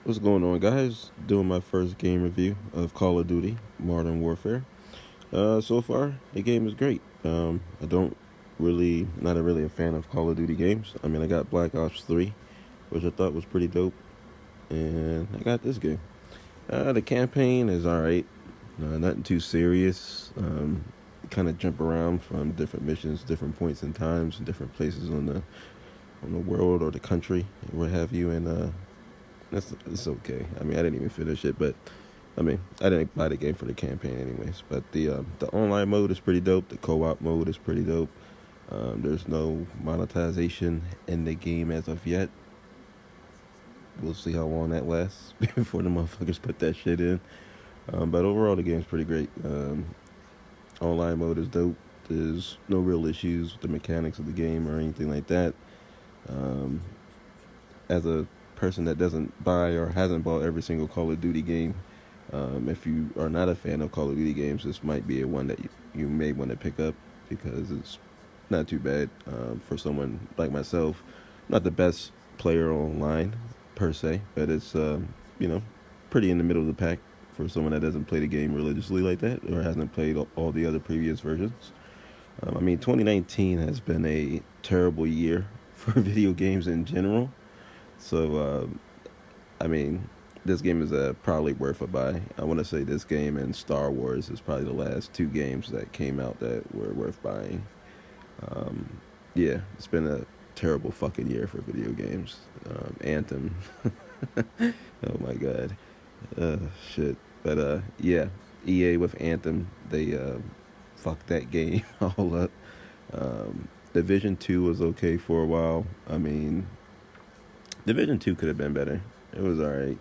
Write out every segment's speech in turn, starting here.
What's going on, guys? Doing my first game review of Call of Duty Modern Warfare. So far, the game is great. I don't really, not a really a fan of Call of Duty games. I mean, I got Black Ops 3, which I thought was pretty dope, and I got this game. The campaign is alright, nothing too serious. Kind of jump around from different missions, different points and times, and different places on the world or the country, and what have you, and it's okay. I mean, I didn't even finish it, but I mean, I didn't buy the game for the campaign anyways. But the online mode is pretty dope. The co-op mode is pretty dope. There's no monetization in the game as of yet. We'll see how long that lasts before the motherfuckers put that shit in. But overall, the game's pretty great. Online mode is dope. There's no real issues with the mechanics of the game or anything like that. Um, as a person that doesn't buy or hasn't bought every single Call of Duty game, if you are not a fan of Call of Duty games, this might be a one that you may want to pick up because it's not too bad for someone like myself. Not the best player online per se, but it's you know pretty in the middle of the pack for someone that doesn't play the game religiously like that or hasn't played all the other previous versions. I mean, 2019 has been a terrible year for video games in general. So, I mean, this game is probably worth a buy. I want to say this game and Star Wars is probably the last two games that came out that were worth buying. Um, yeah, it's been a terrible fucking year for video games. Anthem. Oh my god. Shit. But yeah, EA with Anthem, they fucked that game all up. Division 2 was okay for a while. I mean, Division 2 could have been better. It was alright.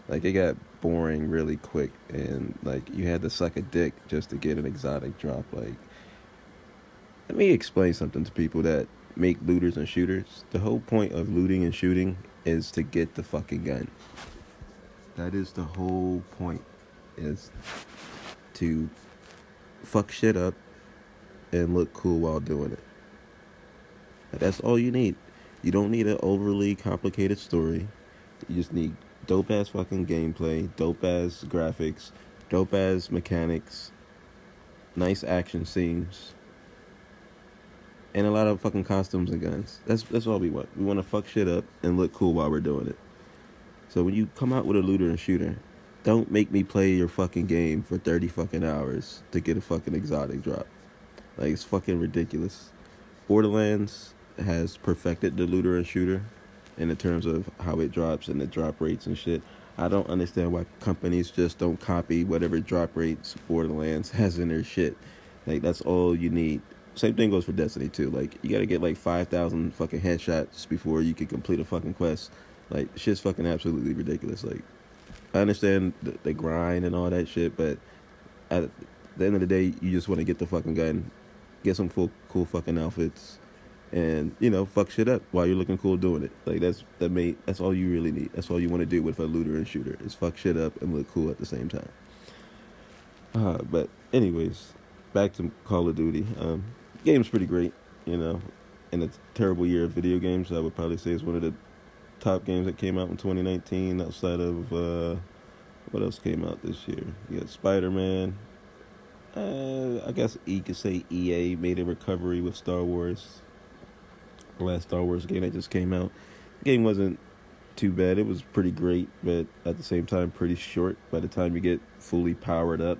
Like, it got boring really quick, and, like, you had to suck a dick just to get an exotic drop. Like, let me explain something to people that make looters and shooters. The whole point of looting and shooting is to get the fucking gun. That is the whole point, is to fuck shit up and look cool while doing it. That's all you need. You don't need an overly complicated story. You just need dope ass fucking gameplay, dope ass graphics, dope ass mechanics, nice action scenes, and a lot of fucking costumes and guns. That's all we want. We want to fuck shit up and look cool while we're doing it. So when you come out with a looter and shooter, don't make me play your fucking game for 30 fucking hours to get a fucking exotic drop. Like, it's fucking ridiculous. Borderlands has perfected the looter and shooter in the terms of how it drops and the drop rates and shit. I don't understand why companies just don't copy whatever drop rates Borderlands has in their shit. Like, that's all you need. Same thing goes for Destiny too. Like, you gotta get like 5,000 fucking headshots before you can complete a fucking quest. Like, shit's fucking absolutely ridiculous. Like, I understand the grind and all that shit, but at the end of the day, you just want to get the fucking gun, get some cool fucking outfits, and fuck shit up while you're looking cool doing it. Like, that's all you really need. That's all you want to do with a looter and shooter is fuck shit up and look cool at the same time. But anyways, back to Call of Duty. Game's pretty great. In a terrible year of video games, I would probably say it's one of the top games that came out in 2019 outside of what else came out this year. You got Spider-Man. I guess you could say EA made a recovery with Star Wars. The last Star Wars game that just came out. The game wasn't too bad. It was pretty great, but at the same time pretty short. By the time you get fully powered up,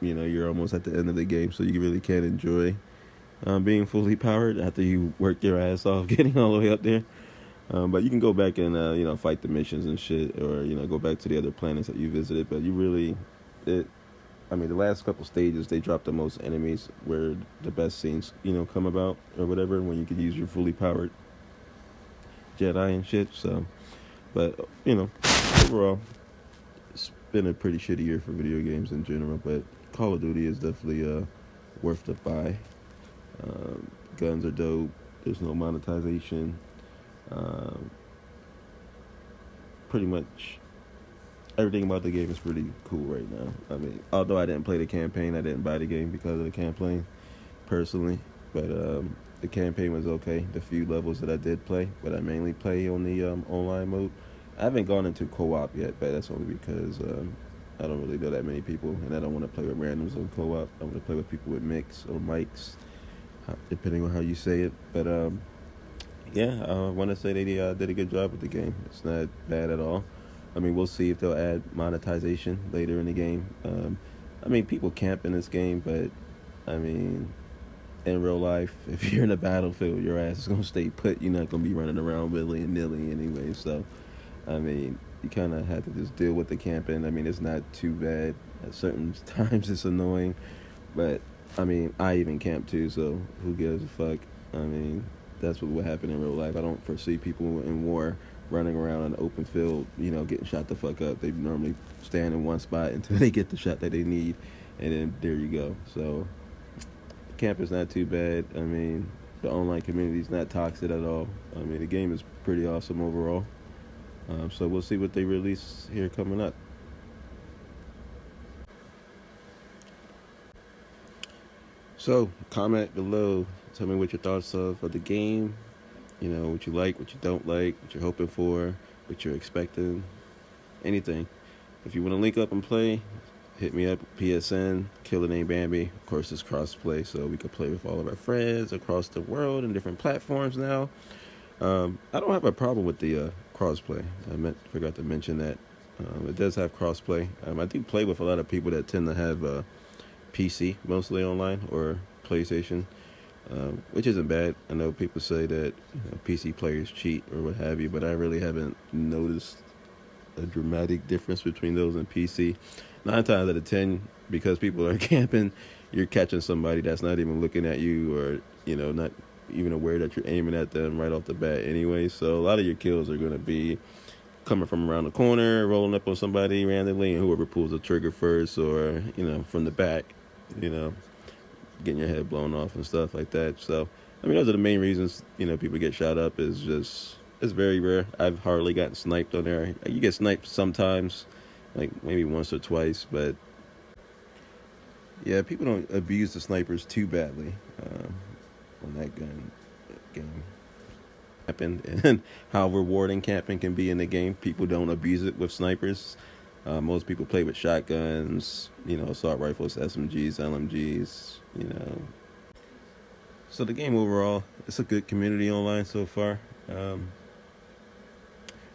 you're almost at the end of the game, so you really can't enjoy being fully powered after you work your ass off getting all the way up there. But you can go back and fight the missions and shit, or go back to the other planets that you visited. But the last couple stages they dropped the most enemies where the best scenes come about or whatever when you can use your fully powered Jedi and shit. So, but overall, it's been a pretty shitty year for video games in general. But Call of Duty is definitely worth the buy. Guns are dope. There's no monetization. Pretty much everything about the game is pretty cool right now. I mean, although I didn't play the campaign, I didn't buy the game because of the campaign, personally. But the campaign was okay. The few levels that I did play, but I mainly play on the online mode. I haven't gone into co-op yet, but that's only because I don't really know that many people, and I don't want to play with randoms on co-op. I want to play with people with mix or mics, depending on how you say it. But yeah, I want to say they did a good job with the game. It's not bad at all. I mean, we'll see if they'll add monetization later in the game. I mean, people camp in this game, but I mean, in real life, if you're in a battlefield, your ass is gonna stay put. You're not gonna be running around willy and nilly anyway. So, I mean, you kind of have to just deal with the camping. I mean, it's not too bad. At certain times, it's annoying, but I mean, I even camp too. So, who gives a fuck? I mean, that's what would happen in real life. I don't foresee people in war running around in an open field, getting shot the fuck up. They normally stand in one spot until they get the shot that they need, and then there you go. So camp is not too bad. I mean, the online community is not toxic at all. I mean, the game is pretty awesome overall. So we'll see what they release here coming up. So comment below. Tell me what your thoughts of the game. What you like, what you don't like, what you're hoping for, what you're expecting, anything. If you want to link up and play, hit me up, PSN, Killer Name Bambi. Of course, it's cross-play, so we can play with all of our friends across the world and different platforms now. I don't have a problem with the cross-play. Forgot to mention that. It does have cross-play. I do play with a lot of people that tend to have PC, mostly online, or PlayStation. Which isn't bad. I know people say that PC players cheat or what have you, but I really haven't noticed a dramatic difference between those and PC. 9 times out of 10, because people are camping, you're catching somebody that's not even looking at you, or not even aware that you're aiming at them right off the bat anyway. So a lot of your kills are going to be coming from around the corner, rolling up on somebody randomly, and whoever pulls the trigger first, or from the back, getting your head blown off and stuff like that. So, I mean, those are the main reasons, people get shot up. It's very rare. I've hardly gotten sniped on there. You get sniped sometimes, like maybe once or twice, but yeah, people don't abuse the snipers too badly on that gun game. And how rewarding camping can be in the game. People don't abuse it with snipers. Most people play with shotguns, assault rifles, SMGs, LMGs, So the game overall, it's a good community online so far.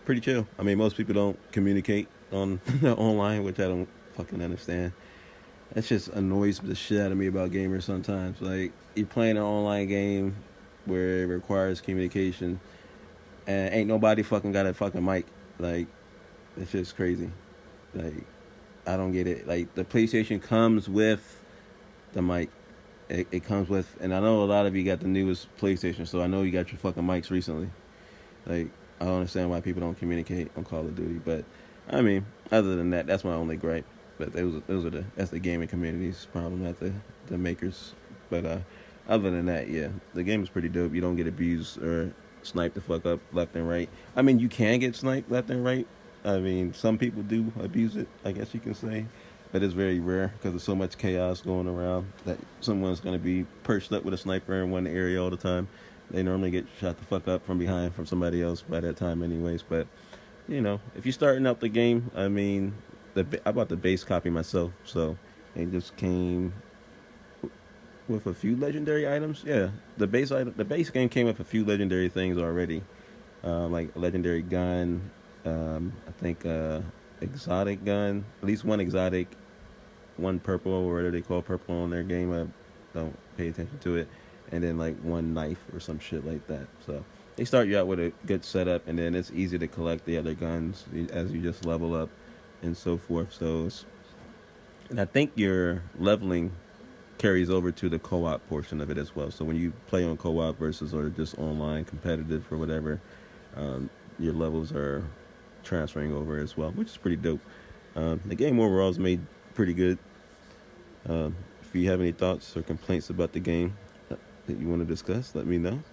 Pretty chill. I mean, most people don't communicate on online, which I don't fucking understand. That just annoys the shit out of me about gamers sometimes. Like, you're playing an online game where it requires communication, and ain't nobody fucking got a fucking mic. Like, it's just crazy. Like, I don't get it. Like, the PlayStation comes with the mic. It comes with, and I know a lot of you got the newest PlayStation, so I know you got your fucking mics recently. Like, I don't understand why people don't communicate on Call of Duty, but I mean, other than that, that's my only gripe. But that's the gaming community's problem, not the makers. But other than that, yeah, the game is pretty dope. You don't get abused or sniped the fuck up left and right. I mean, you can get sniped left and right. I mean, some people do abuse it, I guess you can say. But it's very rare because there's so much chaos going around that someone's going to be perched up with a sniper in one area all the time. They normally get shot the fuck up from behind from somebody else by that time anyways. But, if you're starting out the game, I mean, I bought the base copy myself, so it just came with a few legendary items. Yeah, the base game came with a few legendary things already, like a legendary gun. I think exotic gun, at least one exotic, one purple, or whatever they call purple on their game. I don't pay attention to it. And then like one knife or some shit like that. So they start you out with a good setup, and then it's easy to collect the other guns as you just level up and so forth. And I think your leveling carries over to the co-op portion of it as well. So when you play on co-op versus or just online competitive or whatever, your levels are transferring over as well, which is pretty dope. The game overall is made pretty good. If you have any thoughts or complaints about the game that you want to discuss, let me know.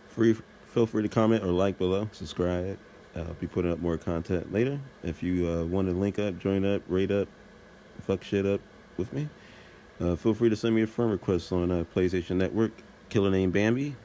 Feel free to comment or like below, subscribe. I'll be putting up more content later. If you want to link up, join up, rate up, fuck shit up with me, feel free to send me a friend request on PlayStation Network, Killer Name Bambi.